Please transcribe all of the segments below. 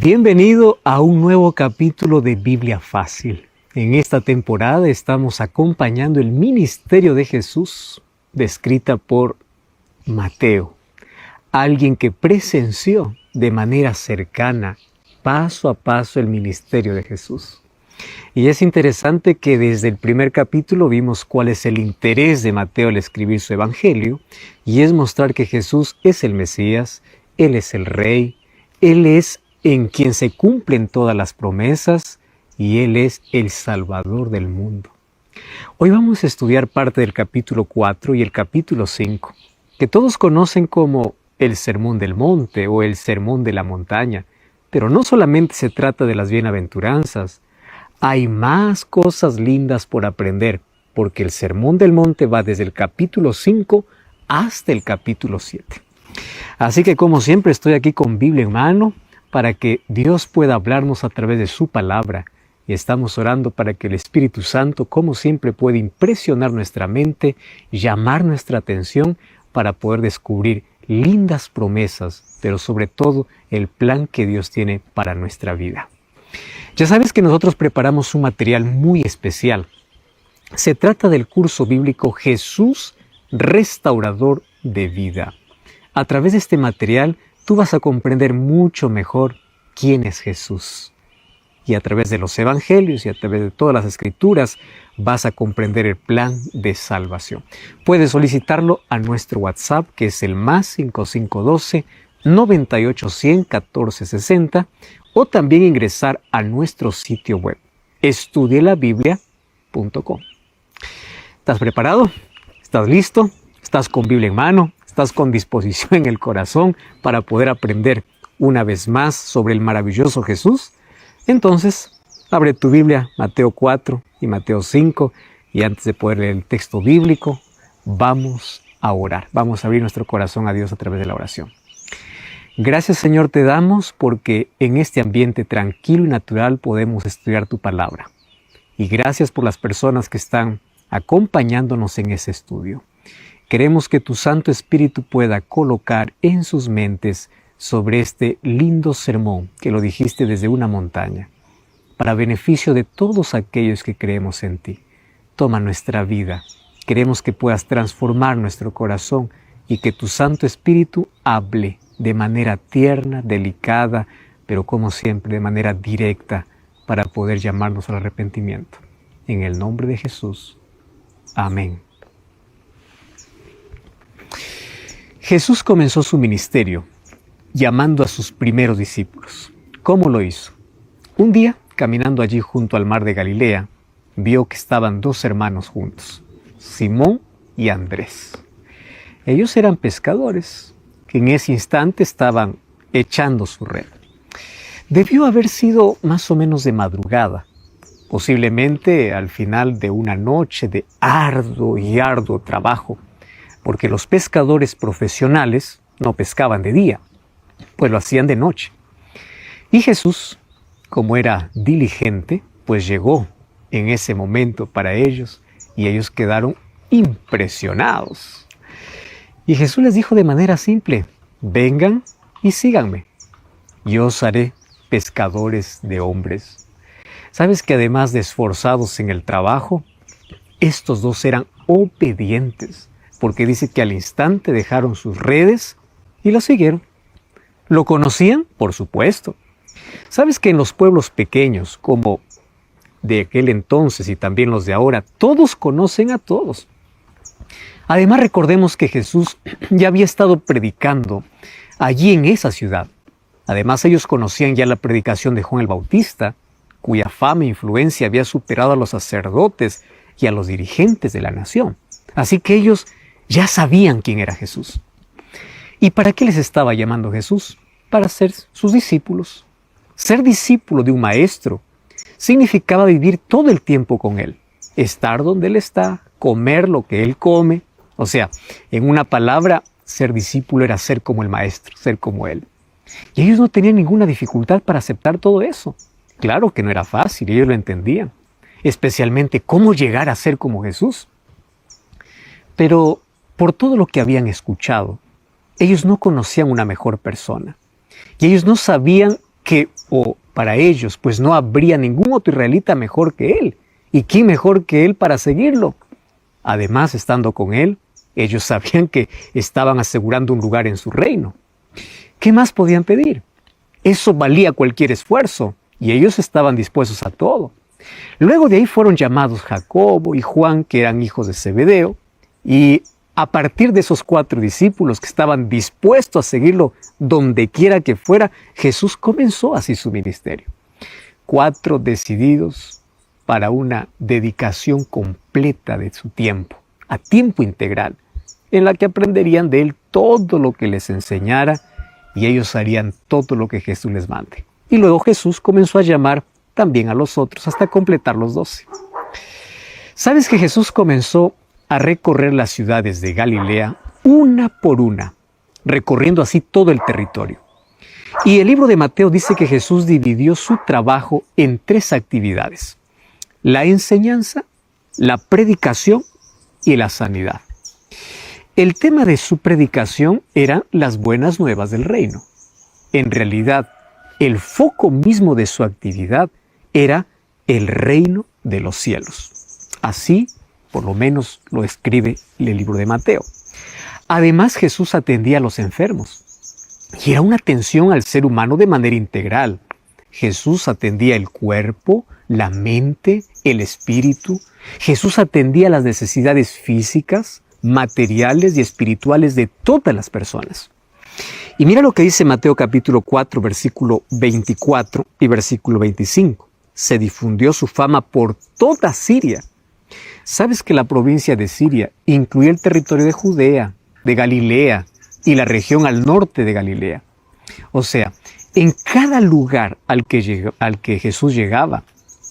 Bienvenido a un nuevo capítulo de Biblia Fácil. En esta temporada estamos acompañando el ministerio de Jesús, descrita por Mateo, alguien que presenció de manera cercana, paso a paso, el ministerio de Jesús. Y es interesante que desde el primer capítulo vimos cuál es el interés de Mateo al escribir su evangelio, y es mostrar que Jesús es el Mesías, Él es el Rey, Él es en quien se cumplen todas las promesas y Él es el Salvador del mundo. Hoy vamos a estudiar parte del capítulo 4 y el capítulo 5, que todos conocen como el Sermón del Monte o el Sermón de la Montaña, pero no solamente se trata de las bienaventuranzas, hay más cosas lindas por aprender, porque el Sermón del Monte va desde el capítulo 5 hasta el capítulo 7. Así que como siempre estoy aquí con Biblia en mano, para que Dios pueda hablarnos a través de su palabra. Y estamos orando para que el Espíritu Santo, como siempre, pueda impresionar nuestra mente, llamar nuestra atención para poder descubrir lindas promesas, pero sobre todo el plan que Dios tiene para nuestra vida. Ya sabes que nosotros preparamos un material muy especial. Se trata del curso bíblico Jesús, Restaurador de Vida. A través de este material, tú vas a comprender mucho mejor quién es Jesús. Y a través de los evangelios y a través de todas las escrituras vas a comprender el plan de salvación. Puedes solicitarlo a nuestro WhatsApp, que es el +5512 9810 1460, o también ingresar a nuestro sitio web, estudielabiblia.com. ¿Estás preparado? ¿Estás listo? ¿Estás con Biblia en mano? ¿Estás con disposición en el corazón para poder aprender una vez más sobre el maravilloso Jesús? Entonces, abre tu Biblia, Mateo 4 y Mateo 5, y antes de poder leer el texto bíblico, vamos a orar. Vamos a abrir nuestro corazón a Dios a través de la oración. Gracias, Señor, te damos porque en este ambiente tranquilo y natural podemos estudiar tu palabra. Y gracias por las personas que están acompañándonos en ese estudio. Queremos que tu Santo Espíritu pueda colocar en sus mentes sobre este lindo sermón que lo dijiste desde una montaña, para beneficio de todos aquellos que creemos en ti. Toma nuestra vida. Queremos que puedas transformar nuestro corazón y que tu Santo Espíritu hable de manera tierna, delicada, pero como siempre de manera directa para poder llamarnos al arrepentimiento. En el nombre de Jesús. Amén. Jesús comenzó su ministerio llamando a sus primeros discípulos. ¿Cómo lo hizo? Un día, caminando allí junto al mar de Galilea, vio que estaban dos hermanos juntos, Simón y Andrés. Ellos eran pescadores, que en ese instante estaban echando su red. Debió haber sido más o menos de madrugada, posiblemente al final de una noche de arduo trabajo, porque los pescadores profesionales no pescaban de día, pues lo hacían de noche. Y Jesús, como era diligente, pues llegó en ese momento para ellos y ellos quedaron impresionados. Y Jesús les dijo de manera simple: vengan y síganme. Yo os haré pescadores de hombres. ¿Sabes que además de esforzados en el trabajo, estos dos eran obedientes? Porque dice que al instante dejaron sus redes y lo siguieron. ¿Lo conocían? Por supuesto. ¿Sabes que en los pueblos pequeños, como de aquel entonces y también los de ahora, todos conocen a todos? Además, recordemos que Jesús ya había estado predicando allí en esa ciudad. Además, ellos conocían ya la predicación de Juan el Bautista, cuya fama e influencia había superado a los sacerdotes y a los dirigentes de la nación. Así que ellos ya sabían quién era Jesús. ¿Y para qué les estaba llamando Jesús? Para ser sus discípulos. Ser discípulo de un maestro significaba vivir todo el tiempo con Él, estar donde Él está, comer lo que Él come. O sea, en una palabra, ser discípulo era ser como el maestro, ser como Él. Y ellos no tenían ninguna dificultad para aceptar todo eso. Claro que no era fácil, ellos lo entendían. Especialmente cómo llegar a ser como Jesús. Pero por todo lo que habían escuchado, ellos no conocían una mejor persona. Y ellos no sabían que o para ellos, pues no habría ningún otro israelita mejor que él. ¿Y quién mejor que él para seguirlo? Además, estando con él, ellos sabían que estaban asegurando un lugar en su reino. ¿Qué más podían pedir? Eso valía cualquier esfuerzo y ellos estaban dispuestos a todo. Luego de ahí fueron llamados Jacobo y Juan, que eran hijos de Zebedeo, y a partir de esos 4 discípulos que estaban dispuestos a seguirlo donde quiera que fuera, Jesús comenzó así su ministerio. 4 decididos para una dedicación completa de su tiempo, a tiempo integral, en la que aprenderían de él todo lo que les enseñara y ellos harían todo lo que Jesús les mande. Y luego Jesús comenzó a llamar también a los otros hasta completar los 12. ¿Sabes que Jesús comenzó a recorrer las ciudades de Galilea una por una, recorriendo así todo el territorio? Y el libro de Mateo dice que Jesús dividió su trabajo en 3 actividades: la enseñanza, la predicación y la sanidad. El tema de su predicación eran las buenas nuevas del reino. En realidad, el foco mismo de su actividad era el reino de los cielos. Así, por lo menos, lo escribe el libro de Mateo. Además, Jesús atendía a los enfermos. Y era una atención al ser humano de manera integral. Jesús atendía el cuerpo, la mente, el espíritu. Jesús atendía las necesidades físicas, materiales y espirituales de todas las personas. Y mira lo que dice Mateo capítulo 4, versículo 24 y versículo 25. Se difundió su fama por toda Siria. ¿Sabes que la provincia de Siria incluía el territorio de Judea, de Galilea y la región al norte de Galilea? O sea, en cada lugar al que Jesús llegaba,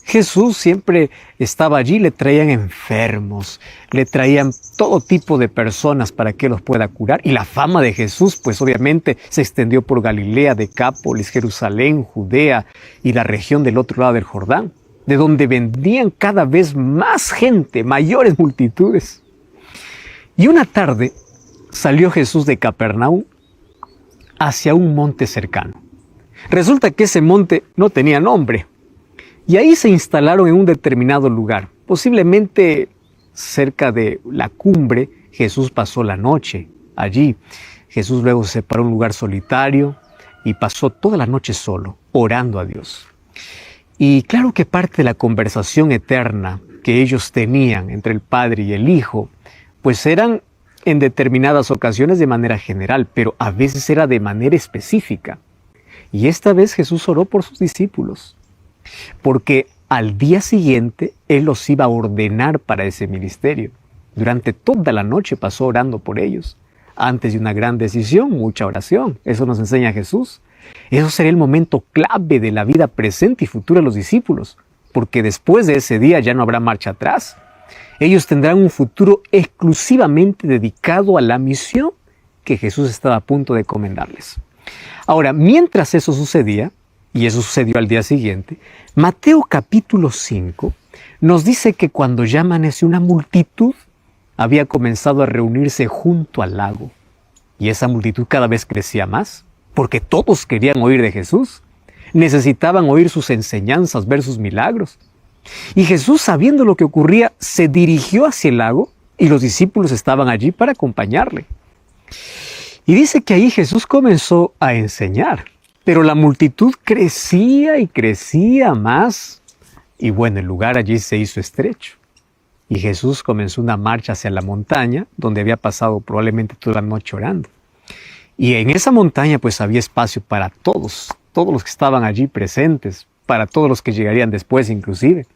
Jesús siempre estaba allí, le traían enfermos, le traían todo tipo de personas para que los pueda curar. Y la fama de Jesús, pues obviamente se extendió por Galilea, Decápolis, Jerusalén, Judea y la región del otro lado del Jordán, de donde vendían cada vez más gente, mayores multitudes. Y una tarde salió Jesús de Capernaum hacia un monte cercano. Resulta que ese monte no tenía nombre. Y ahí se instalaron en un determinado lugar. Posiblemente cerca de la cumbre, Jesús pasó la noche allí. Jesús luego se separó a un lugar solitario y pasó toda la noche solo, orando a Dios. Y claro que parte de la conversación eterna que ellos tenían entre el Padre y el Hijo, pues eran en determinadas ocasiones de manera general, pero a veces era de manera específica. Y esta vez Jesús oró por sus discípulos, porque al día siguiente Él los iba a ordenar para ese ministerio. Durante toda la noche pasó orando por ellos. Antes de una gran decisión, mucha oración. Eso nos enseña Jesús. Eso será el momento clave de la vida presente y futura de los discípulos, porque después de ese día ya no habrá marcha atrás. Ellos tendrán un futuro exclusivamente dedicado a la misión que Jesús estaba a punto de encomendarles. Ahora, mientras eso sucedía, y eso sucedió al día siguiente, Mateo capítulo 5 nos dice que cuando ya amaneció una multitud había comenzado a reunirse junto al lago. Y esa multitud cada vez crecía más, porque todos querían oír de Jesús. Necesitaban oír sus enseñanzas, ver sus milagros. Y Jesús, sabiendo lo que ocurría, se dirigió hacia el lago y los discípulos estaban allí para acompañarle. Y dice que ahí Jesús comenzó a enseñar. Pero la multitud crecía y crecía más. Y bueno, el lugar allí se hizo estrecho. Y Jesús comenzó una marcha hacia la montaña, donde había pasado probablemente toda la noche orando. Y en esa montaña pues había espacio para todos los que estaban allí presentes, para todos los que llegarían después inclusive.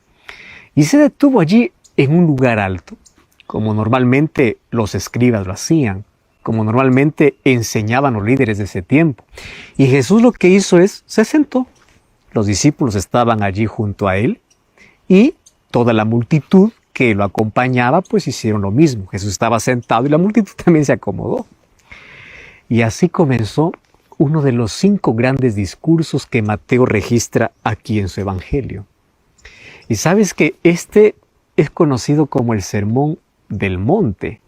Y se detuvo allí en un lugar alto, como normalmente los escribas lo hacían, como normalmente enseñaban los líderes de ese tiempo. Y Jesús lo que hizo es, se sentó. Los discípulos estaban allí junto a él y toda la multitud que lo acompañaba pues hicieron lo mismo. Jesús estaba sentado y la multitud también se acomodó. Y así comenzó uno de los 5 grandes discursos que Mateo registra aquí en su Evangelio. Y sabes que este es conocido como el Sermón del Monte.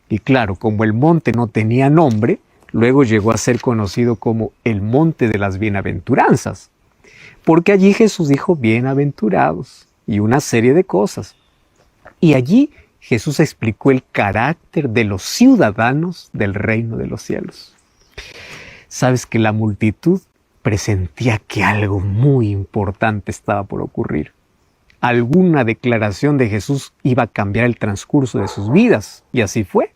Y claro, como el monte no tenía nombre, luego llegó a ser conocido como el Monte de las Bienaventuranzas. porque allí Jesús dijo bienaventurados y una serie de cosas. Y allí Jesús explicó el carácter de los ciudadanos del reino de los cielos. Sabes que la multitud presentía que algo muy importante estaba por ocurrir. Alguna declaración de Jesús iba a cambiar el transcurso de sus vidas, y así fue.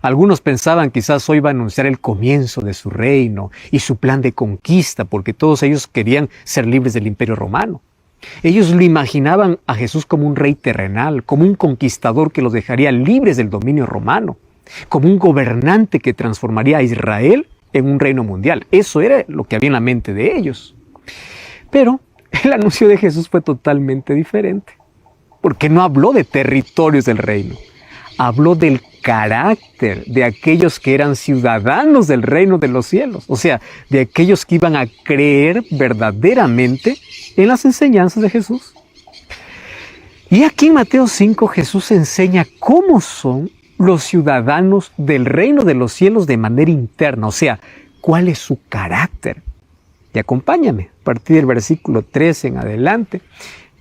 Algunos pensaban quizás hoy iba a anunciar el comienzo de su reino y su plan de conquista, porque todos ellos querían ser libres del Imperio Romano. Ellos lo imaginaban a Jesús como un rey terrenal, como un conquistador que los dejaría libres del dominio romano, como un gobernante que transformaría a Israel en un reino mundial. Eso era lo que había en la mente de ellos. Pero el anuncio de Jesús fue totalmente diferente, porque no habló de territorios del reino, habló del carácter de aquellos que eran ciudadanos del reino de los cielos, o sea, de aquellos que iban a creer verdaderamente en las enseñanzas de Jesús. Y aquí en Mateo 5 Jesús enseña cómo son los ciudadanos del reino de los cielos de manera interna, o sea, cuál es su carácter. Y acompáñame, a partir del versículo 13 en adelante,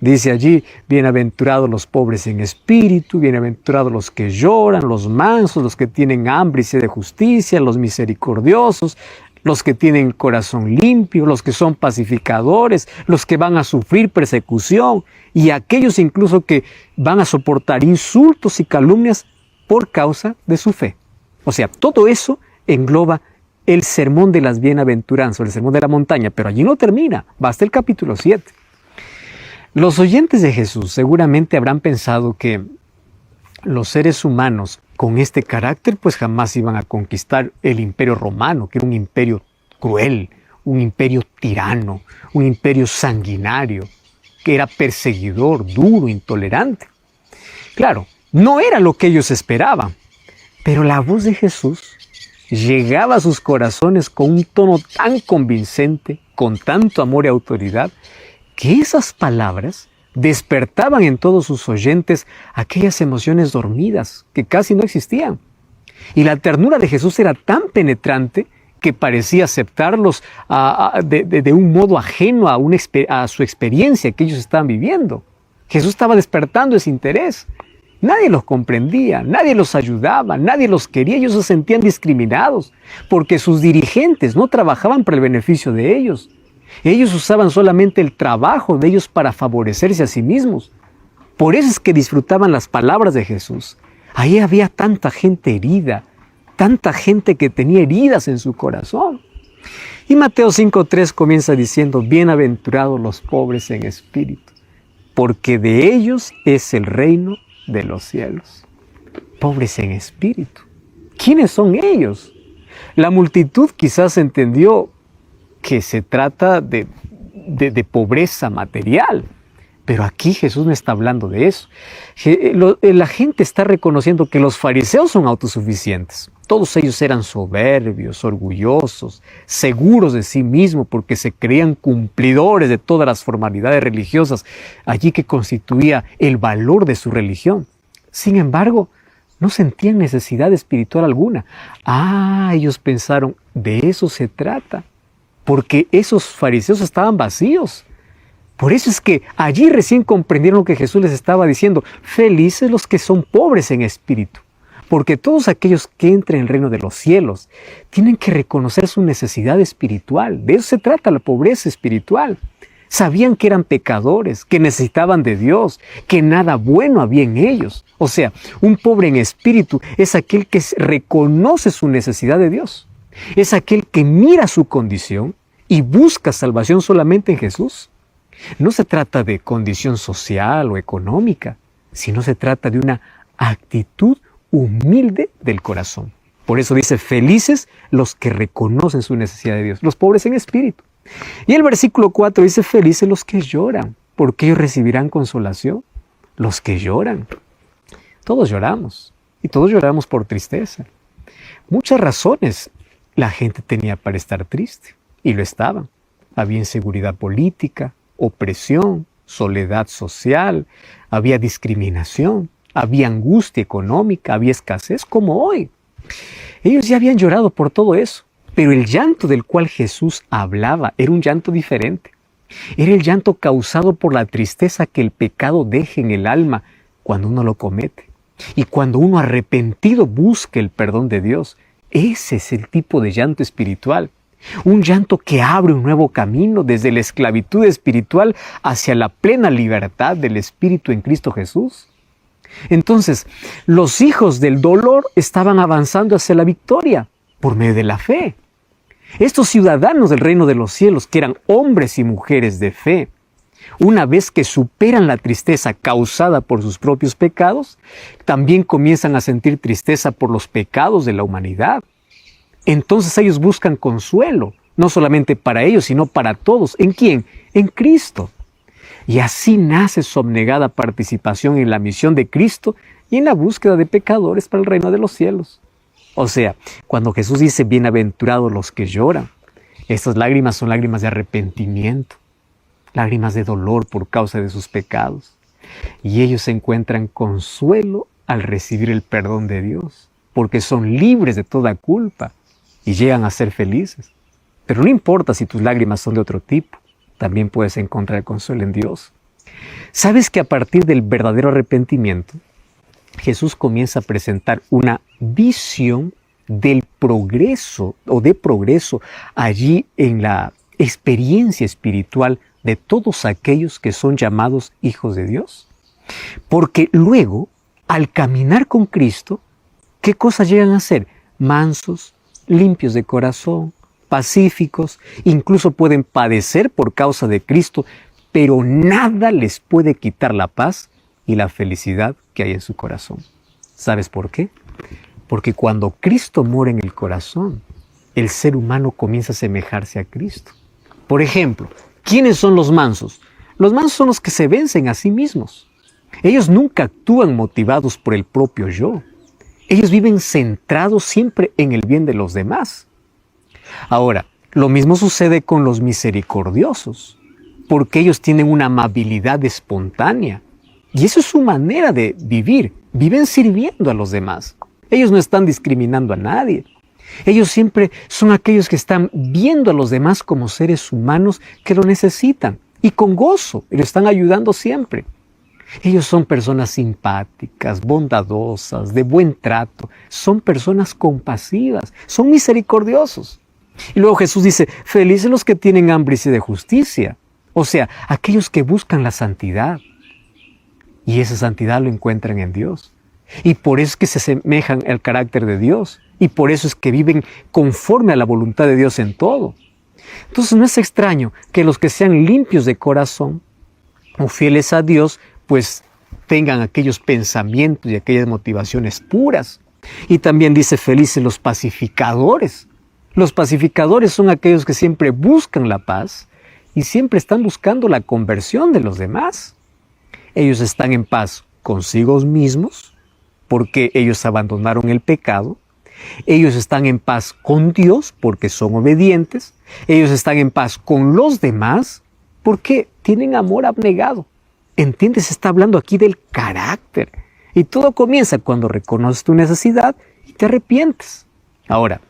dice allí, bienaventurados los pobres en espíritu, bienaventurados los que lloran, los mansos, los que tienen hambre y sed de justicia, los misericordiosos, los que tienen corazón limpio, los que son pacificadores, los que van a sufrir persecución y aquellos incluso que van a soportar insultos y calumnias por causa de su fe. O sea, todo eso engloba el sermón de las bienaventuranzas, el sermón de la montaña, pero allí no termina, va hasta el capítulo 7. Los oyentes de Jesús seguramente habrán pensado que los seres humanos con este carácter pues jamás iban a conquistar el imperio romano, que era un imperio cruel, un imperio tirano, un imperio sanguinario, que era perseguidor, duro, intolerante. Claro, no era lo que ellos esperaban, pero la voz de Jesús llegaba a sus corazones con un tono tan convincente, con tanto amor y autoridad, que esas palabras despertaban en todos sus oyentes aquellas emociones dormidas que casi no existían. Y la ternura de Jesús era tan penetrante que parecía aceptarlos de un modo ajeno a su experiencia que ellos estaban viviendo. Jesús estaba despertando ese interés. Nadie los comprendía, nadie los ayudaba, nadie los quería, ellos se sentían discriminados porque sus dirigentes no trabajaban para el beneficio de ellos. Ellos usaban solamente el trabajo de ellos para favorecerse a sí mismos. Por eso es que disfrutaban las palabras de Jesús. Ahí había tanta gente herida, tanta gente que tenía heridas en su corazón. Y Mateo 5:3 comienza diciendo, bienaventurados los pobres en espíritu, porque de ellos es el reino de los cielos. Pobres en espíritu. ¿Quiénes son ellos? La multitud quizás entendió que se trata de pobreza material, pero aquí Jesús no está hablando de eso. La gente está reconociendo que los fariseos son autosuficientes. Todos ellos eran soberbios, orgullosos, seguros de sí mismos porque se creían cumplidores de todas las formalidades religiosas, allí que constituía el valor de su religión. Sin embargo, no sentían necesidad espiritual alguna. Ellos pensaron, de eso se trata, porque esos fariseos estaban vacíos. Por eso es que allí recién comprendieron lo que Jesús les estaba diciendo. Felices los que son pobres en espíritu, porque todos aquellos que entren en el reino de los cielos tienen que reconocer su necesidad espiritual. De eso se trata la pobreza espiritual. Sabían que eran pecadores, que necesitaban de Dios, que nada bueno había en ellos. O sea, un pobre en espíritu es aquel que reconoce su necesidad de Dios. Es aquel que mira su condición y busca salvación solamente en Jesús. No se trata de condición social o económica, sino se trata de una actitud humilde del corazón. Por eso dice, felices los que reconocen su necesidad de Dios, los pobres en espíritu. Y el versículo 4 dice, felices los que lloran, porque ellos recibirán consolación. Los que lloran. Todos lloramos, y todos lloramos por tristeza. Muchas razones la gente tenía para estar triste, y lo estaban. Había inseguridad política, opresión, soledad social, había discriminación, había angustia económica, había escasez como hoy. Ellos ya habían llorado por todo eso, pero el llanto del cual Jesús hablaba era un llanto diferente. Era el llanto causado por la tristeza que el pecado deja en el alma cuando uno lo comete. Y cuando uno arrepentido busca el perdón de Dios, ese es el tipo de llanto espiritual. Un llanto que abre un nuevo camino desde la esclavitud espiritual hacia la plena libertad del Espíritu en Cristo Jesús. Entonces, los hijos del dolor estaban avanzando hacia la victoria por medio de la fe. Estos ciudadanos del reino de los cielos, que eran hombres y mujeres de fe, una vez que superan la tristeza causada por sus propios pecados, también comienzan a sentir tristeza por los pecados de la humanidad. Entonces ellos buscan consuelo, no solamente para ellos, sino para todos. ¿En quién? En Cristo. Y así nace su abnegada participación en la misión de Cristo y en la búsqueda de pecadores para el reino de los cielos. O sea, cuando Jesús dice, bienaventurados los que lloran, estas lágrimas son lágrimas de arrepentimiento, lágrimas de dolor por causa de sus pecados. Y ellos encuentran consuelo al recibir el perdón de Dios, porque son libres de toda culpa y llegan a ser felices. Pero no importa si tus lágrimas son de otro tipo, también puedes encontrar consuelo en Dios. ¿Sabes que a partir del verdadero arrepentimiento, Jesús comienza a presentar una visión del progreso o de progreso allí en la experiencia espiritual de todos aquellos que son llamados hijos de Dios? Porque luego, al caminar con Cristo, ¿qué cosas llegan a ser? Mansos, limpios de corazón, pacíficos, incluso pueden padecer por causa de Cristo, pero nada les puede quitar la paz y la felicidad que hay en su corazón. ¿Sabes por qué? Porque cuando Cristo mora en el corazón, el ser humano comienza a asemejarse a Cristo. Por ejemplo, ¿quiénes son los mansos? Los mansos son los que se vencen a sí mismos. Ellos nunca actúan motivados por el propio yo. Ellos viven centrados siempre en el bien de los demás. Ahora, lo mismo sucede con los misericordiosos, porque ellos tienen una amabilidad espontánea. Y eso es su manera de vivir. Viven sirviendo a los demás. Ellos no están discriminando a nadie. Ellos siempre son aquellos que están viendo a los demás como seres humanos que lo necesitan. Y con gozo, y lo están ayudando siempre. Ellos son personas simpáticas, bondadosas, de buen trato. Son personas compasivas, son misericordiosos. Y luego Jesús dice, felices los que tienen hambre y sed de justicia. O sea, aquellos que buscan la santidad. Y esa santidad lo encuentran en Dios. Y por eso es que se asemejan al carácter de Dios. Y por eso es que viven conforme a la voluntad de Dios en todo. Entonces no es extraño que los que sean limpios de corazón o fieles a Dios, pues tengan aquellos pensamientos y aquellas motivaciones puras. Y también dice felices los pacificadores. Los pacificadores son aquellos que siempre buscan la paz y siempre están buscando la conversión de los demás. Ellos están en paz consigo mismos porque ellos abandonaron el pecado. Ellos están en paz con Dios porque son obedientes. Ellos están en paz con los demás porque tienen amor abnegado. ¿Entiendes? Está hablando aquí del carácter. Y todo comienza cuando reconoces tu necesidad y te arrepientes. Ahora,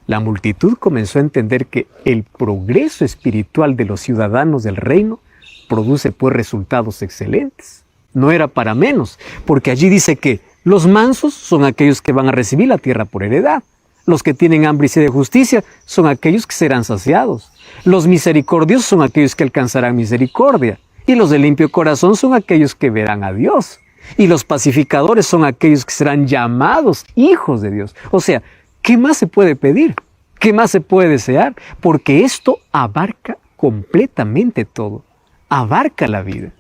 la multitud comenzó a entender que el progreso espiritual de los ciudadanos del reino produce pues resultados excelentes. No era para menos, porque allí dice que los mansos son aquellos que van a recibir la tierra por heredad. Los que tienen hambre y sed de justicia son aquellos que serán saciados. Los misericordiosos son aquellos que alcanzarán misericordia. Y los de limpio corazón son aquellos que verán a Dios. Y los pacificadores son aquellos que serán llamados hijos de Dios. O sea, ¿qué más se puede pedir? ¿Qué más se puede desear? Porque esto abarca completamente todo. Abarca la vida.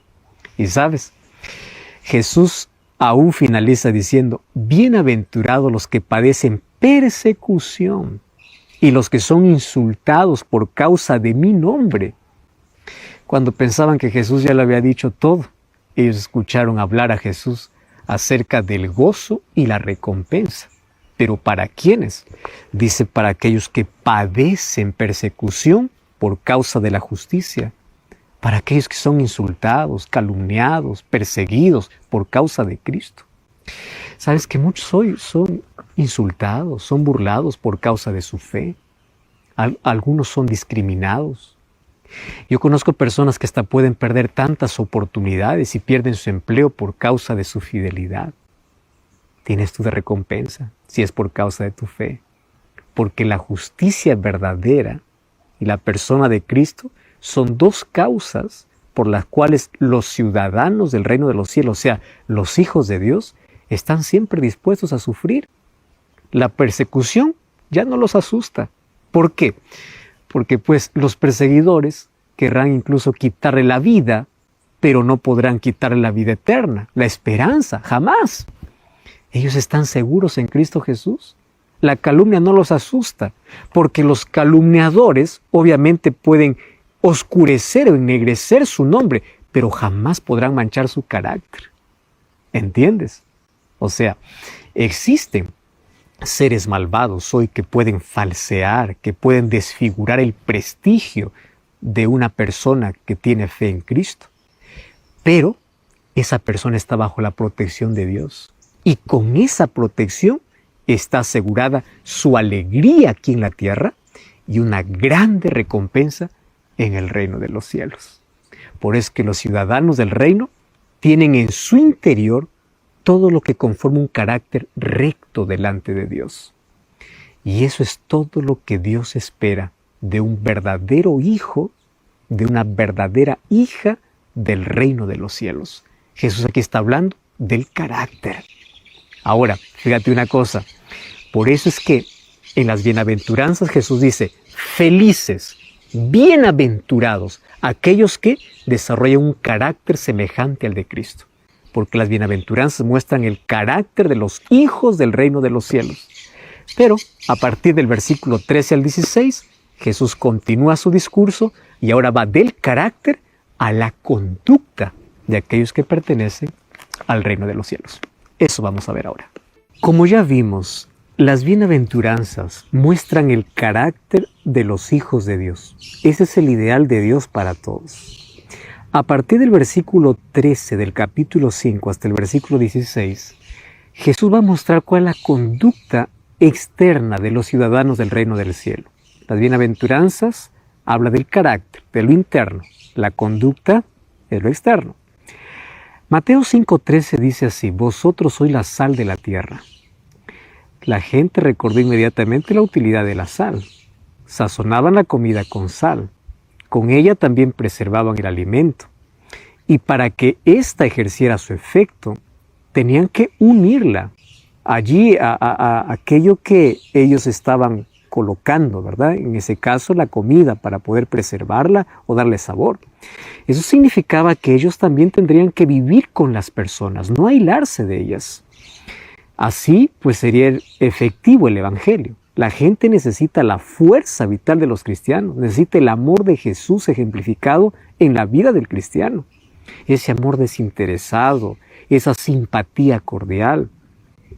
Y sabes, Jesús aún finaliza diciendo, bienaventurados los que padecen persecución y los que son insultados por causa de mi nombre. Cuando pensaban que Jesús ya lo había dicho todo, ellos escucharon hablar a Jesús acerca del gozo y la recompensa. ¿Pero para quiénes? Dice, para aquellos que padecen persecución por causa de la justicia. Para aquellos que son insultados, calumniados, perseguidos por causa de Cristo. ¿Sabes que muchos hoy son insultados, son burlados por causa de su fe? Algunos son discriminados. Yo conozco personas que hasta pueden perder tantas oportunidades y pierden su empleo por causa de su fidelidad. Tienes tú de recompensa si es por causa de tu fe. Porque la justicia verdadera y la persona de Cristo son dos causas por las cuales los ciudadanos del reino de los cielos, o sea, los hijos de Dios, están siempre dispuestos a sufrir. La persecución ya no los asusta. ¿Por qué? Porque pues los perseguidores querrán incluso quitarle la vida, pero no podrán quitarle la vida eterna, la esperanza, jamás. Ellos están seguros en Cristo Jesús. La calumnia no los asusta, porque los calumniadores obviamente pueden oscurecer o ennegrecer su nombre, pero jamás podrán manchar su carácter. ¿Entiendes? O sea, existen seres malvados hoy que pueden falsear, que pueden desfigurar el prestigio de una persona que tiene fe en Cristo. Pero esa persona está bajo la protección de Dios. Y con esa protección está asegurada su alegría aquí en la tierra y una grande recompensa en el reino de los cielos. Por eso es que los ciudadanos del reino tienen en su interior todo lo que conforma un carácter recto delante de Dios. Y eso es todo lo que Dios espera de un verdadero hijo, de una verdadera hija del reino de los cielos. Jesús aquí está hablando del carácter. Ahora, fíjate una cosa. Por eso es que en las bienaventuranzas Jesús dice, felices, bienaventurados, aquellos que desarrollan un carácter semejante al de Cristo. Porque las bienaventuranzas muestran el carácter de los hijos del reino de los cielos. Pero a partir del versículo 13 al 16, Jesús continúa su discurso y ahora va del carácter a la conducta de aquellos que pertenecen al reino de los cielos. Eso vamos a ver ahora. Como ya vimos, las bienaventuranzas muestran el carácter de los hijos de Dios. Ese es el ideal de Dios para todos. A partir del versículo 13 del capítulo 5 hasta el versículo 16, Jesús va a mostrar cuál es la conducta externa de los ciudadanos del reino del cielo. Las bienaventuranzas habla del carácter, de lo interno. La conducta es lo externo. Mateo 5:13 dice así, vosotros sois la sal de la tierra. La gente recordó inmediatamente la utilidad de la sal. Sazonaban la comida con sal. Con ella también preservaban el alimento. Y para que ésta ejerciera su efecto, tenían que unirla allí a aquello que ellos estaban colocando, ¿verdad? En ese caso, la comida para poder preservarla o darle sabor. Eso significaba que ellos también tendrían que vivir con las personas, no aislarse de ellas. Así, pues sería efectivo el Evangelio. La gente necesita la fuerza vital de los cristianos, necesita el amor de Jesús ejemplificado en la vida del cristiano. Ese amor desinteresado, esa simpatía cordial.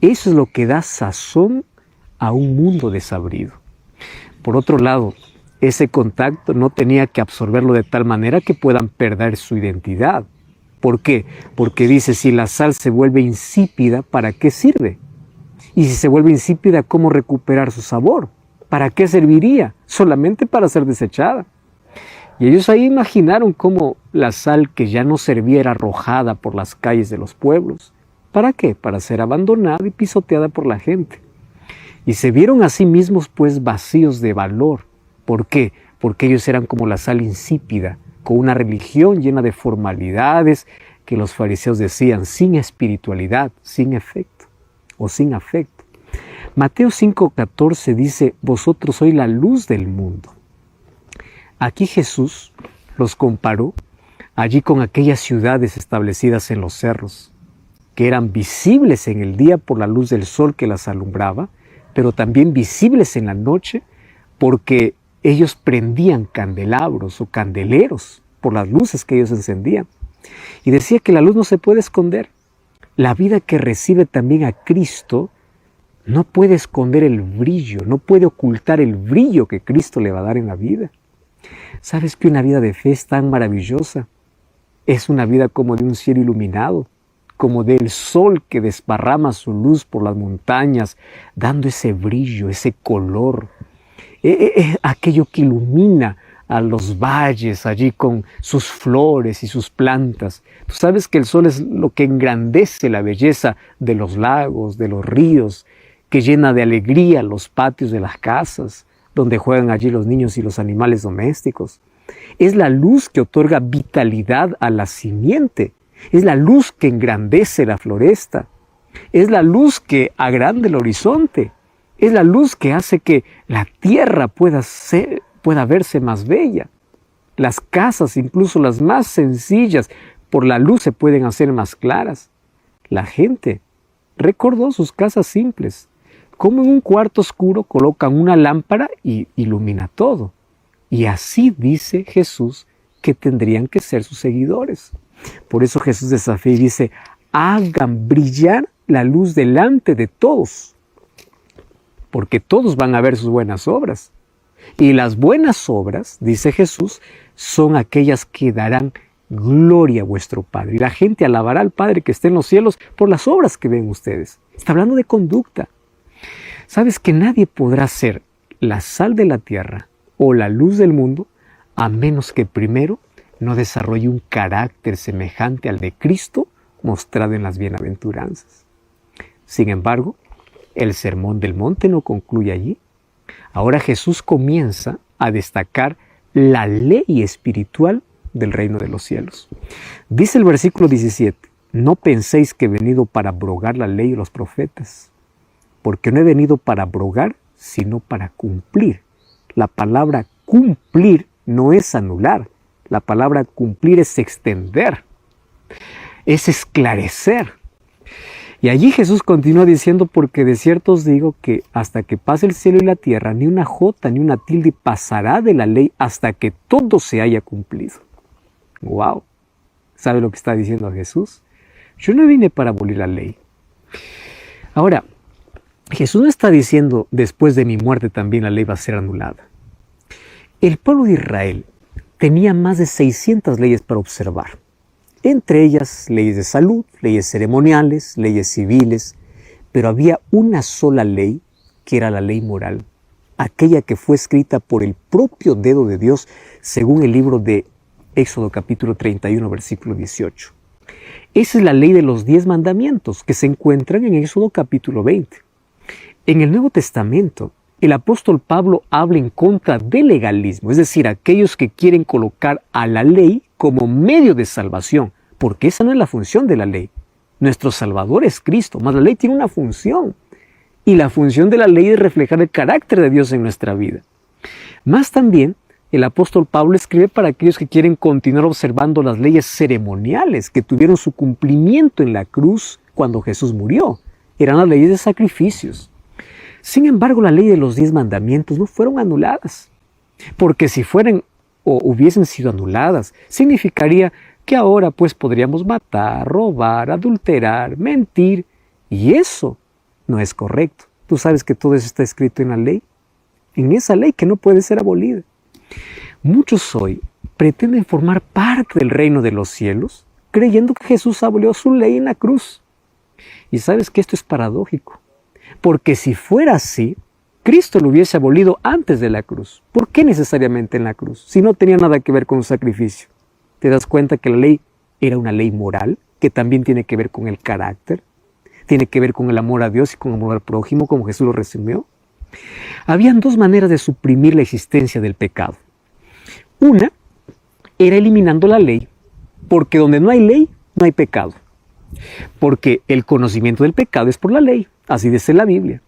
Eso es lo que da sazón a un mundo desabrido. Por otro lado, ese contacto no tenía que absorberlo de tal manera que puedan perder su identidad. ¿Por qué? Porque dice, si la sal se vuelve insípida, ¿para qué sirve? Y si se vuelve insípida, ¿cómo recuperar su sabor? ¿Para qué serviría? Solamente para ser desechada. Y ellos ahí imaginaron cómo la sal que ya no servía era arrojada por las calles de los pueblos. ¿Para qué? Para ser abandonada y pisoteada por la gente. Y se vieron a sí mismos pues vacíos de valor. ¿Por qué? Porque ellos eran como la sal insípida, con una religión llena de formalidades que los fariseos decían sin espiritualidad, sin efecto o sin afecto. Mateo 5:14 dice, vosotros sois la luz del mundo. Aquí Jesús los comparó allí con aquellas ciudades establecidas en los cerros, que eran visibles en el día por la luz del sol que las alumbraba, pero también visibles en la noche porque ellos prendían candelabros o candeleros por las luces que ellos encendían. Y decía que la luz no se puede esconder. La vida que recibe también a Cristo no puede esconder el brillo, no puede ocultar el brillo que Cristo le va a dar en la vida. ¿Sabes que una vida de fe es tan maravillosa? Es una vida como de un cielo iluminado, como del sol que desparrama su luz por las montañas, dando ese brillo, ese color, aquello que ilumina a los valles allí con sus flores y sus plantas. Tú sabes que el sol es lo que engrandece la belleza de los lagos, de los ríos, que llena de alegría los patios de las casas, donde juegan allí los niños y los animales domésticos. Es la luz que otorga vitalidad a la simiente. Es la luz que engrandece la floresta. Es la luz que agranda el horizonte. Es la luz que hace que la tierra pueda verse más bella. Las casas, incluso las más sencillas, por la luz se pueden hacer más claras. La gente recordó sus casas simples. Como en un cuarto oscuro colocan una lámpara y ilumina todo. Y así dice Jesús que tendrían que ser sus seguidores. Por eso Jesús desafía y dice, hagan brillar la luz delante de todos, porque todos van a ver sus buenas obras. Y las buenas obras, dice Jesús, son aquellas que darán gloria a vuestro Padre. Y la gente alabará al Padre que esté en los cielos por las obras que ven ustedes. Está hablando de conducta. ¿Sabes que nadie podrá ser la sal de la tierra o la luz del mundo a menos que primero no desarrolle un carácter semejante al de Cristo mostrado en las bienaventuranzas? Sin embargo, el Sermón del Monte no concluye allí. Ahora Jesús comienza a destacar la ley espiritual del reino de los cielos. Dice el versículo 17, no penséis que he venido para abrogar la ley y los profetas, porque no he venido para abrogar, sino para cumplir. La palabra cumplir no es anular. La palabra cumplir es extender, es esclarecer. Y allí Jesús continúa diciendo, porque de cierto os digo que hasta que pase el cielo y la tierra, ni una jota ni una tilde pasará de la ley hasta que todo se haya cumplido. ¡Wow! ¿Sabe lo que está diciendo Jesús? Yo no vine para abolir la ley. Ahora, Jesús no está diciendo, después de mi muerte también la ley va a ser anulada. El pueblo de Israel tenía más de 600 leyes para observar. Entre ellas, leyes de salud, leyes ceremoniales, leyes civiles. Pero había una sola ley, que era la ley moral. Aquella que fue escrita por el propio dedo de Dios, según el libro de Éxodo capítulo 31, versículo 18. Esa es la ley de los 10 mandamientos que se encuentran en Éxodo capítulo 20. En el Nuevo Testamento, el apóstol Pablo habla en contra del legalismo, es decir, aquellos que quieren colocar a la ley como medio de salvación, porque esa no es la función de la ley. Nuestro Salvador es Cristo, mas la ley tiene una función, y la función de la ley es reflejar el carácter de Dios en nuestra vida. Más también, el apóstol Pablo escribe para aquellos que quieren continuar observando las leyes ceremoniales que tuvieron su cumplimiento en la cruz cuando Jesús murió. Eran las leyes de sacrificios. Sin embargo, la ley de los 10 mandamientos no fueron anuladas, porque si fueran o hubiesen sido anuladas, significaría que ahora pues podríamos matar, robar, adulterar, mentir, y eso no es correcto. Tú sabes que todo eso está escrito en la ley, en esa ley que no puede ser abolida. Muchos hoy pretenden formar parte del reino de los cielos, creyendo que Jesús abolió su ley en la cruz. Y sabes que esto es paradójico. Porque si fuera así, Cristo lo hubiese abolido antes de la cruz. ¿Por qué necesariamente en la cruz? Si no tenía nada que ver con un sacrificio. ¿Te das cuenta que la ley era una ley moral, que también tiene que ver con el carácter? Tiene que ver con el amor a Dios y con el amor al prójimo, como Jesús lo resumió. Habían 2 maneras de suprimir la existencia del pecado. Una era eliminando la ley, porque donde no hay ley, no hay pecado. Porque el conocimiento del pecado es por la ley. Así dice la Biblia.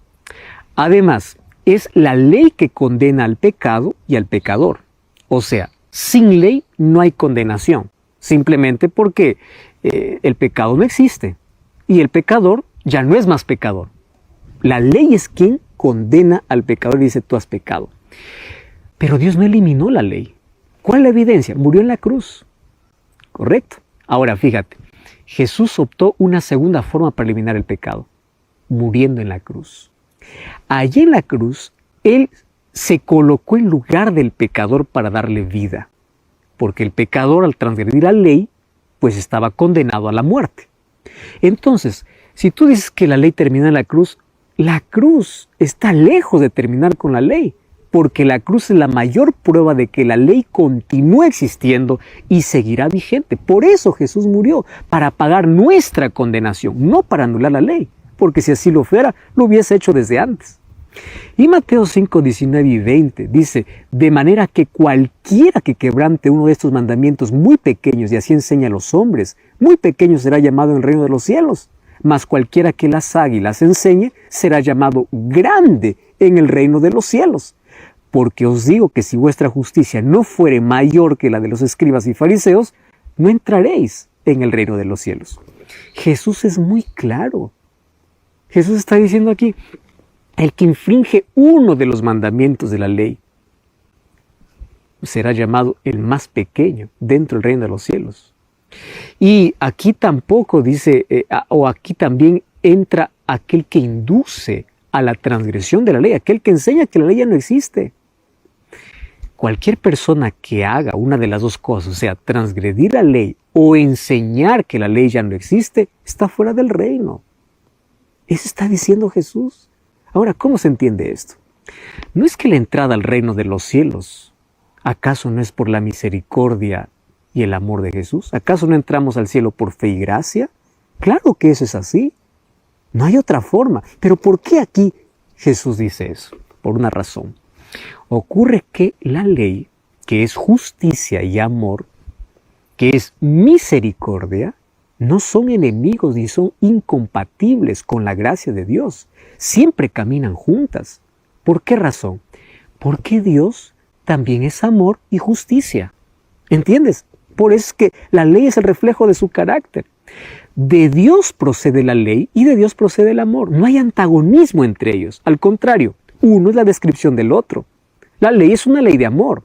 Además, es la ley que condena al pecado y al pecador. O sea, sin ley no hay condenación. Simplemente porque el pecado no existe. Y el pecador ya no es más pecador. La ley es quien condena al pecador y dice, tú has pecado. Pero Dios no eliminó la ley. ¿Cuál es la evidencia? Murió en la cruz. ¿Correcto? Ahora, fíjate. Jesús optó una segunda forma para eliminar el pecado, muriendo en la cruz. Allí en la cruz, Él se colocó en lugar del pecador para darle vida, porque el pecador al transgredir la ley, pues estaba condenado a la muerte. Entonces, si tú dices que la ley termina en la cruz está lejos de terminar con la ley, porque la cruz es la mayor prueba de que la ley continúa existiendo y seguirá vigente. Por eso Jesús murió, para pagar nuestra condenación, no para anular la ley, porque si así lo fuera, lo hubiese hecho desde antes. Y Mateo 5, 19 y 20 dice, de manera que cualquiera que quebrante uno de estos mandamientos muy pequeños y así enseña a los hombres, muy pequeño será llamado en el reino de los cielos, mas cualquiera que las haga y las enseñe será llamado grande en el reino de los cielos. Porque os digo que si vuestra justicia no fuere mayor que la de los escribas y fariseos, no entraréis en el reino de los cielos. Jesús es muy claro. Jesús está diciendo aquí, el que infringe uno de los mandamientos de la ley será llamado el más pequeño dentro del reino de los cielos. Y aquí tampoco dice, o aquí también entra aquel que induce a la transgresión de la ley, aquel que enseña que la ley ya no existe. Cualquier persona que haga una de las dos cosas, o sea, transgredir la ley o enseñar que la ley ya no existe, está fuera del reino. Eso está diciendo Jesús. Ahora, ¿cómo se entiende esto? No es que la entrada al reino de los cielos, ¿acaso no es por la misericordia y el amor de Jesús? ¿Acaso no entramos al cielo por fe y gracia? Claro que eso es así. No hay otra forma. Pero ¿por qué aquí Jesús dice eso? Por una razón. Ocurre que la ley, que es justicia y amor, que es misericordia, no son enemigos ni son incompatibles con la gracia de Dios. Siempre caminan juntas. ¿Por qué razón? Porque Dios también es amor y justicia. ¿Entiendes? Por eso es que la ley es el reflejo de su carácter. De Dios procede la ley y de Dios procede el amor. No hay antagonismo entre ellos. Al contrario, uno es la descripción del otro. La ley es una ley de amor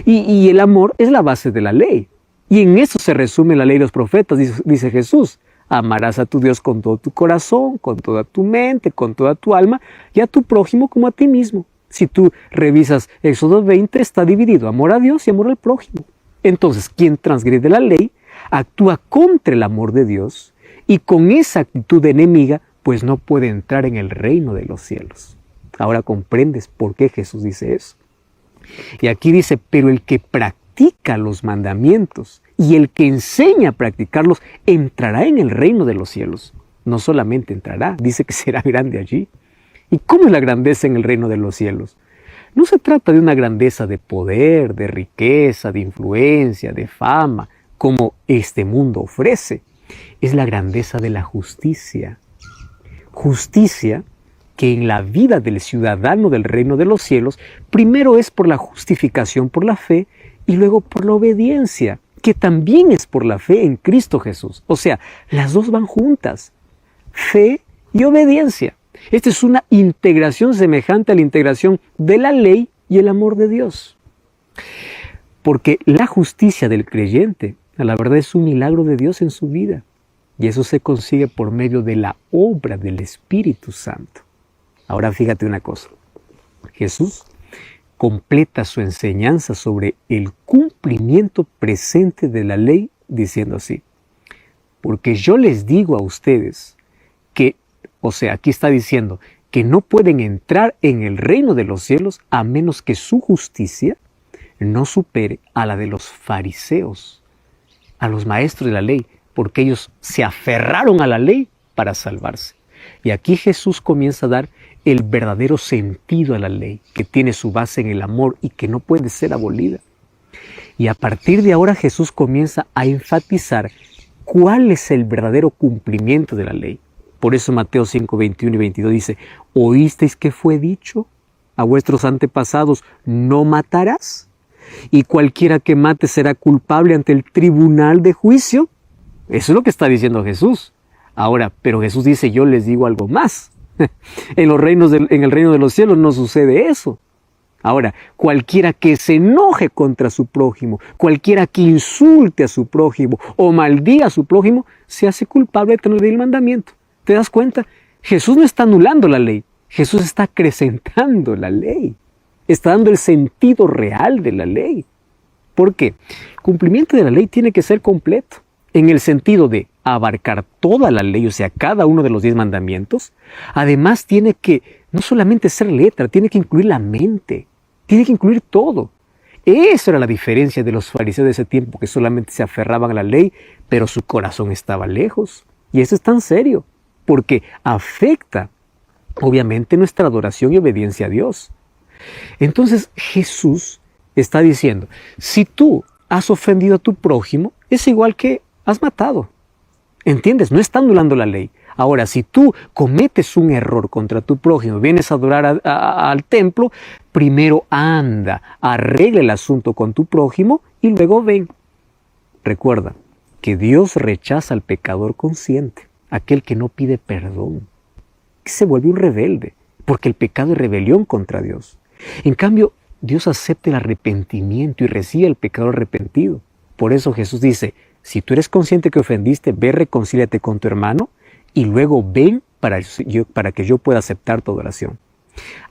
y el amor es la base de la ley. Y en eso se resume la ley de los profetas, dice Jesús. Amarás a tu Dios con todo tu corazón, con toda tu mente, con toda tu alma y a tu prójimo como a ti mismo. Si tú revisas Éxodo 20, está dividido amor a Dios y amor al prójimo. Entonces, quien transgrede la ley actúa contra el amor de Dios y con esa actitud enemiga, pues no puede entrar en el reino de los cielos. Ahora comprendes por qué Jesús dice eso. Y aquí dice, pero el que practica los mandamientos y el que enseña a practicarlos entrará en el reino de los cielos. No solamente entrará, dice que será grande allí. ¿Y cómo es la grandeza en el reino de los cielos? No se trata de una grandeza de poder, de riqueza, de influencia, de fama, como este mundo ofrece. Es la grandeza de la justicia. Justicia que en la vida del ciudadano del reino de los cielos, primero es por la justificación por la fe y luego por la obediencia, que también es por la fe en Cristo Jesús. O sea, las dos van juntas, fe y obediencia. Esta es una integración semejante a la integración de la ley y el amor de Dios. Porque la justicia del creyente, a la verdad, es un milagro de Dios en su vida. Y eso se consigue por medio de la obra del Espíritu Santo. Ahora fíjate una cosa. Jesús completa su enseñanza sobre el cumplimiento presente de la ley diciendo así. Porque yo les digo a ustedes que, o sea, aquí está diciendo que no pueden entrar en el reino de los cielos a menos que su justicia no supere a la de los fariseos, a los maestros de la ley, porque ellos se aferraron a la ley para salvarse. Y aquí Jesús comienza a dar el verdadero sentido a la ley, que tiene su base en el amor y que no puede ser abolida. Y a partir de ahora Jesús comienza a enfatizar cuál es el verdadero cumplimiento de la ley. Por eso Mateo 5, 21 y 22 dice, ¿oísteis que fue dicho a vuestros antepasados, no matarás? Y cualquiera que mate será culpable ante el tribunal de juicio. Eso es lo que está diciendo Jesús. Ahora, pero Jesús dice, yo les digo algo más. En el reino de los cielos no sucede eso. Ahora, cualquiera que se enoje contra su prójimo, cualquiera que insulte a su prójimo o maldiga a su prójimo, se hace culpable de tener el mandamiento. ¿Te das cuenta? Jesús no está anulando la ley. Jesús está acrecentando la ley. Está dando el sentido real de la ley. ¿Por qué? El cumplimiento de la ley tiene que ser completo, en el sentido de abarcar toda la ley, o sea, cada uno de los 10 mandamientos. Además tiene que no solamente ser letra, tiene que incluir la mente. Tiene que incluir todo. Esa era la diferencia de los fariseos de ese tiempo, que solamente se aferraban a la ley, pero su corazón estaba lejos. Y eso es tan serio, porque afecta, obviamente, nuestra adoración y obediencia a Dios. Entonces Jesús está diciendo, si tú has ofendido a tu prójimo, es igual que has matado. ¿Entiendes? No está anulando la ley. Ahora, si tú cometes un error contra tu prójimo, vienes a adorar al templo, primero anda, arregla el asunto con tu prójimo y luego ven. Recuerda que Dios rechaza al pecador consciente, aquel que no pide perdón, que se vuelve un rebelde, porque el pecado es rebelión contra Dios. En cambio, Dios acepta el arrepentimiento y recibe al pecador arrepentido. Por eso Jesús dice, si tú eres consciente que ofendiste, ve, reconcíliate con tu hermano y luego ven para que yo pueda aceptar tu adoración.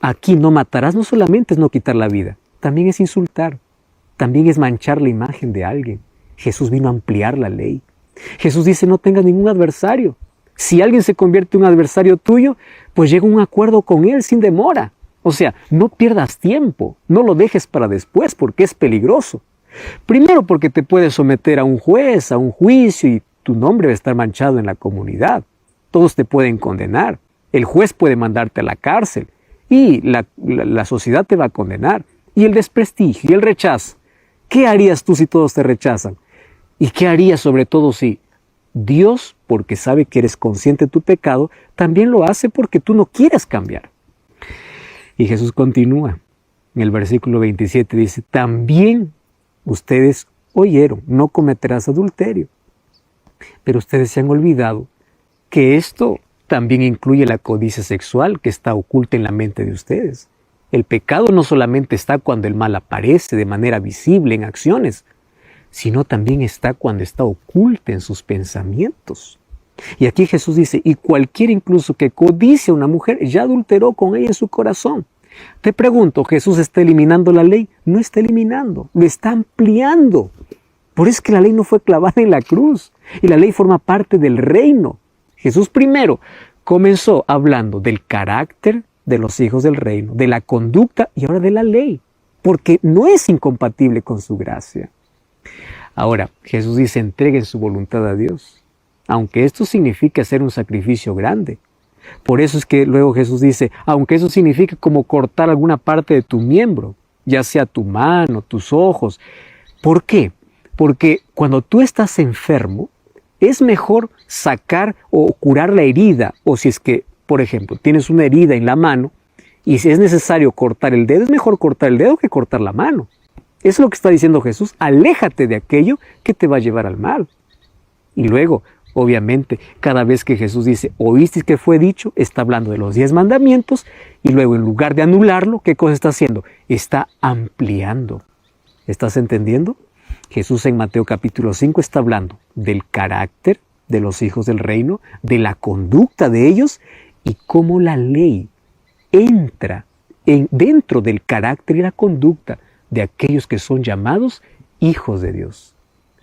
Aquí no matarás no solamente es no quitar la vida, también es insultar, también es manchar la imagen de alguien. Jesús vino a ampliar la ley. Jesús dice, no tengas ningún adversario. Si alguien se convierte en un adversario tuyo, pues llega a un acuerdo con él sin demora. O sea, no pierdas tiempo, no lo dejes para después porque es peligroso. Primero porque te puedes someter a un juez, a un juicio y tu nombre va a estar manchado en la comunidad. Todos te pueden condenar. El juez puede mandarte a la cárcel y la sociedad te va a condenar. Y el desprestigio y el rechazo. ¿Qué harías tú si todos te rechazan? ¿Y qué harías sobre todo si Dios, porque sabe que eres consciente de tu pecado, también lo hace porque tú no quieres cambiar? Y Jesús continúa. En el versículo 27 dice, también ustedes oyeron, no cometerás adulterio. Pero ustedes se han olvidado que esto también incluye la codicia sexual que está oculta en la mente de ustedes. El pecado no solamente está cuando el mal aparece de manera visible en acciones, sino también está cuando está oculta en sus pensamientos. Y aquí Jesús dice, y cualquiera incluso que codicia a una mujer ya adulteró con ella en su corazón. Te pregunto, ¿Jesús está eliminando la ley? No está eliminando, lo está ampliando. Por eso es que la ley no fue clavada en la cruz y la ley forma parte del reino. Jesús primero comenzó hablando del carácter de los hijos del reino, de la conducta y ahora de la ley, porque no es incompatible con su gracia. Ahora, Jesús dice, entreguen su voluntad a Dios, aunque esto signifique hacer un sacrificio grande. Por eso es que luego Jesús dice, aunque eso signifique como cortar alguna parte de tu miembro, ya sea tu mano, tus ojos. ¿Por qué? Porque cuando tú estás enfermo, es mejor sacar o curar la herida, o si es que, por ejemplo, tienes una herida en la mano y si es necesario cortar el dedo, es mejor cortar el dedo que cortar la mano. Eso es lo que está diciendo Jesús, aléjate de aquello que te va a llevar al mal. Y luego, obviamente, cada vez que Jesús dice, oísteis que fue dicho, está hablando de los 10 mandamientos y luego en lugar de anularlo, ¿qué cosa está haciendo? Está ampliando. ¿Estás entendiendo? Jesús en Mateo capítulo 5 está hablando del carácter de los hijos del reino, de la conducta de ellos y cómo la ley entra dentro del carácter y la conducta de aquellos que son llamados hijos de Dios.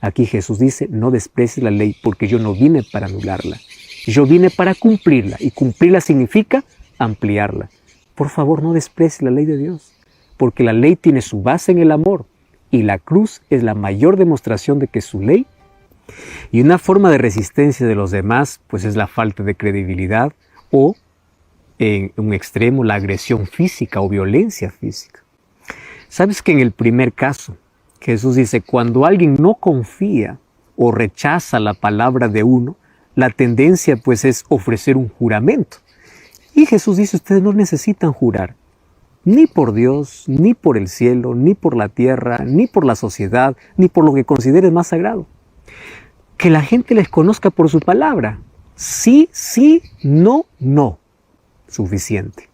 Aquí Jesús dice, no desprecies la ley porque yo no vine para anularla. Yo vine para cumplirla y cumplirla significa ampliarla. Por favor, no desprecies la ley de Dios porque la ley tiene su base en el amor. Y la cruz es la mayor demostración de que es su ley. Y una forma de resistencia de los demás, pues es la falta de credibilidad o, en un extremo, la agresión física o violencia física. ¿Sabes que en el primer caso, Jesús dice, cuando alguien no confía o rechaza la palabra de uno, la tendencia pues es ofrecer un juramento? Y Jesús dice, ustedes no necesitan jurar. Ni por Dios, ni por el cielo, ni por la tierra, ni por la sociedad, ni por lo que consideres más sagrado. Que la gente les conozca por su palabra. Sí, sí, no, no. Suficiente.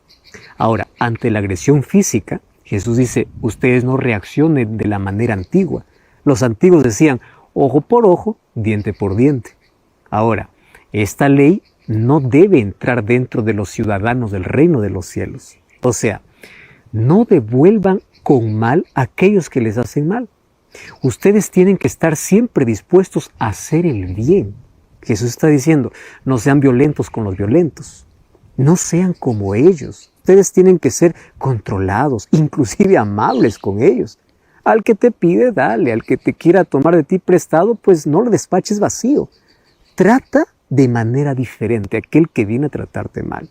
Ahora, ante la agresión física, Jesús dice, ustedes no reaccionen de la manera antigua. Los antiguos decían, ojo por ojo, diente por diente. Ahora, esta ley no debe entrar dentro de los ciudadanos del reino de los cielos. O sea, no devuelvan con mal a aquellos que les hacen mal. Ustedes tienen que estar siempre dispuestos a hacer el bien. Jesús está diciendo, no sean violentos con los violentos. No sean como ellos. ustedes tienen que ser controlados, inclusive amables con ellos. Al que te pide, dale. Al que te quiera tomar de ti prestado, pues no lo despaches vacío. Trata de manera diferente a aquel que viene a tratarte mal.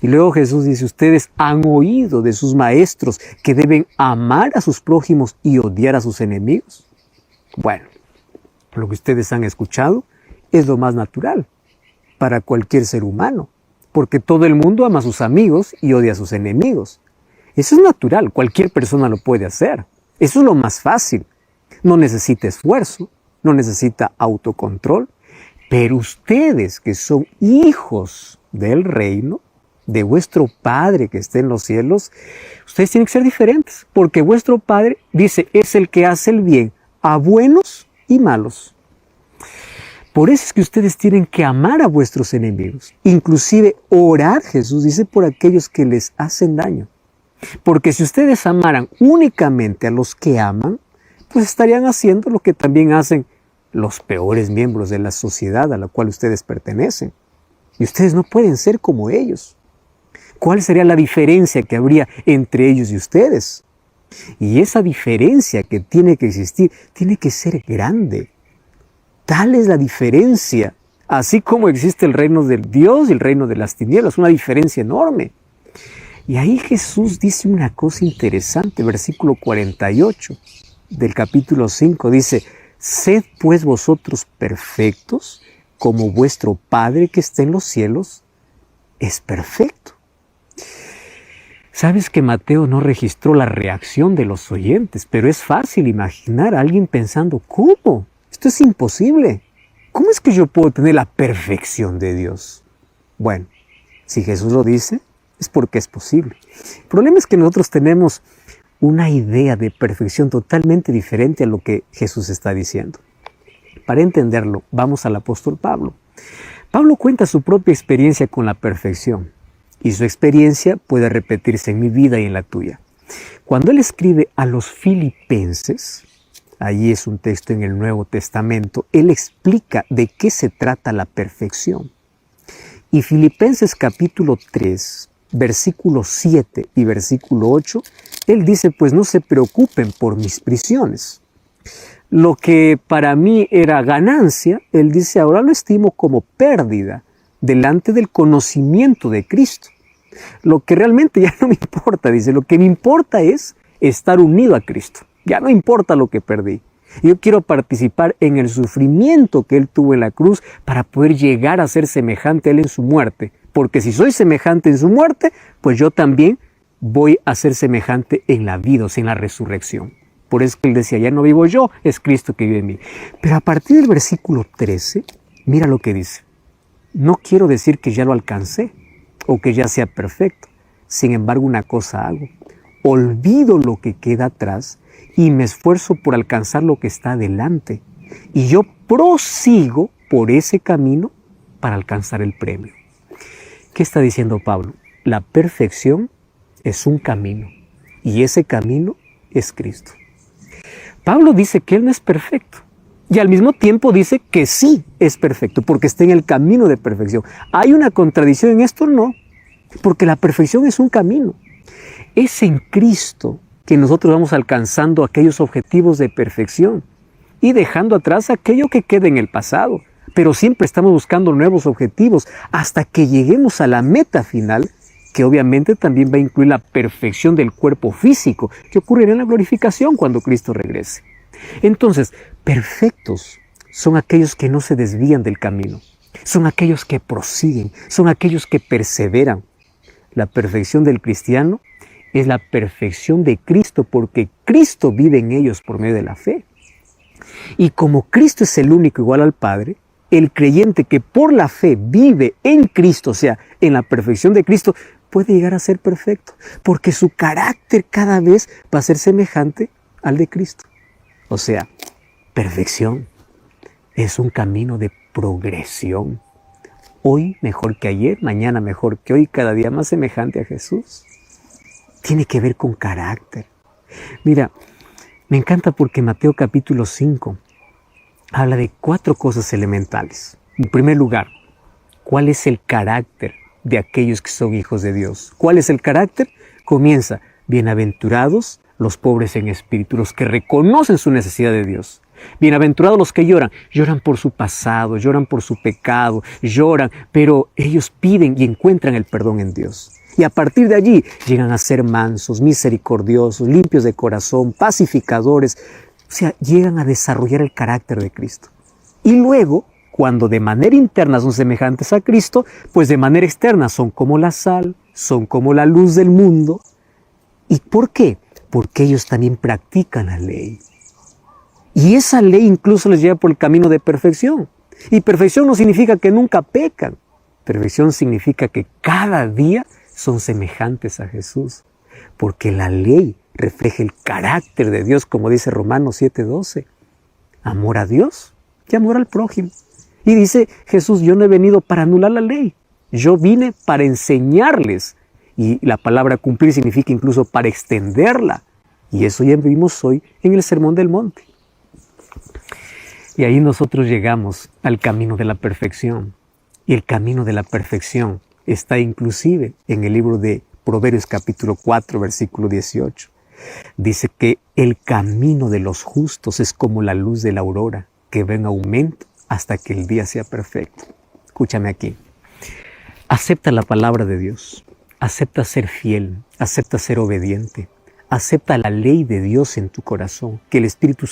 Y luego Jesús dice, ustedes han oído de sus maestros que deben amar a sus prójimos y odiar a sus enemigos. Bueno, lo que ustedes han escuchado es lo más natural para cualquier ser humano, porque todo el mundo ama a sus amigos y odia a sus enemigos. Eso es natural, cualquier persona lo puede hacer. Eso es lo más fácil. No necesita esfuerzo, no necesita autocontrol, pero ustedes que son hijos del reino, de vuestro Padre que está en los cielos, ustedes tienen que ser diferentes, porque vuestro Padre, dice, es el que hace el bien a buenos y malos. Por eso es que ustedes tienen que amar a vuestros enemigos, inclusive orar, Jesús dice, por aquellos que les hacen daño. Porque si ustedes amaran únicamente a los que aman, pues estarían haciendo lo que también hacen los peores miembros de la sociedad a la cual ustedes pertenecen. Y ustedes no pueden ser como ellos. ¿Cuál sería la diferencia que habría entre ellos y ustedes? Y esa diferencia que tiene que existir, tiene que ser grande. Tal es la diferencia. Así como existe el reino del Dios y el reino de las tinieblas, una diferencia enorme. Y ahí Jesús dice una cosa interesante, versículo 48 del capítulo 5, dice, sed pues vosotros perfectos, como vuestro Padre que está en los cielos es perfecto. Sabes que Mateo no registró la reacción de los oyentes, pero es fácil imaginar a alguien pensando, ¿cómo? Esto es imposible. ¿Cómo es que yo puedo tener la perfección de Dios? Bueno, si Jesús lo dice, es porque es posible. El problema es que nosotros tenemos una idea de perfección totalmente diferente a lo que Jesús está diciendo. Para entenderlo, vamos al apóstol Pablo. Pablo cuenta su propia experiencia con la perfección y su experiencia puede repetirse en mi vida y en la tuya. Cuando él escribe a los filipenses, allí es un texto en el Nuevo Testamento, él explica de qué se trata la perfección. Y Filipenses capítulo 3, versículo 7 y versículo 8, él dice, pues no se preocupen por mis prisiones. Lo que para mí era ganancia, él dice, ahora lo estimo como pérdida delante del conocimiento de Cristo. Lo que realmente ya no me importa, dice, lo que me importa es estar unido a Cristo. Ya no importa lo que perdí. Yo quiero participar en el sufrimiento que Él tuvo en la cruz para poder llegar a ser semejante a Él en su muerte. Porque si soy semejante en su muerte, pues yo también voy a ser semejante en la vida, o sea, en la resurrección. Por eso que Él decía, ya no vivo yo, es Cristo que vive en mí. Pero a partir del versículo 13, mira lo que dice. No quiero decir que ya lo alcancé o que ya sea perfecto. Sin embargo, una cosa hago. Olvido lo que queda atrás y me esfuerzo por alcanzar lo que está adelante. Y yo prosigo por ese camino para alcanzar el premio. ¿Qué está diciendo Pablo? La perfección es un camino y ese camino es Cristo. Pablo dice que él no es perfecto y al mismo tiempo dice que sí es perfecto porque está en el camino de perfección. ¿Hay una contradicción en esto? No, porque la perfección es un camino. Es en Cristo que nosotros vamos alcanzando aquellos objetivos de perfección y dejando atrás aquello que queda en el pasado. Pero siempre estamos buscando nuevos objetivos hasta que lleguemos a la meta final, que obviamente también va a incluir la perfección del cuerpo físico, que ocurrirá en la glorificación cuando Cristo regrese. Entonces, perfectos son aquellos que no se desvían del camino, son aquellos que prosiguen, son aquellos que perseveran. La perfección del cristiano es la perfección de Cristo, porque Cristo vive en ellos por medio de la fe. Y como Cristo es el único igual al Padre, el creyente que por la fe vive en Cristo, o sea, en la perfección de Cristo, puede llegar a ser perfecto, porque su carácter cada vez va a ser semejante al de Cristo. O sea, perfección es un camino de progresión. Hoy mejor que ayer, mañana mejor que hoy, cada día más semejante a Jesús. Tiene que ver con carácter. Mira, me encanta porque Mateo capítulo 5 habla de 4 cosas elementales. En primer lugar, ¿cuál es el carácter de aquellos que son hijos de Dios. ¿Cuál es el carácter? Comienza, bienaventurados los pobres en espíritu, los que reconocen su necesidad de Dios. Bienaventurados los que lloran, lloran por su pasado, lloran por su pecado, lloran, pero ellos piden y encuentran el perdón en Dios. Y a partir de allí llegan a ser mansos, misericordiosos, limpios de corazón, pacificadores, o sea, llegan a desarrollar el carácter de Cristo. Y luego, cuando de manera interna son semejantes a Cristo, pues de manera externa son como la sal, son como la luz del mundo. ¿Y por qué? Porque ellos también practican la ley. Y esa ley incluso les lleva por el camino de perfección. Y perfección no significa que nunca pecan. Perfección significa que cada día son semejantes a Jesús. Porque la ley refleja el carácter de Dios, como dice Romanos 7:12. Amor a Dios y amor al prójimo. Y dice Jesús, yo no he venido para anular la ley. Yo vine para enseñarles. Y la palabra cumplir significa incluso para extenderla. Y eso ya vimos hoy en el Sermón del Monte. Y ahí nosotros llegamos al camino de la perfección. Y el camino de la perfección está inclusive en el libro de Proverbios capítulo 4, versículo 18. Dice que el camino de los justos es como la luz de la aurora, que va en aumento hasta que el día sea perfecto. Escúchame aquí. Acepta la palabra de Dios. Acepta ser fiel. Acepta ser obediente. Acepta la ley de Dios en tu corazón. Que el Espíritu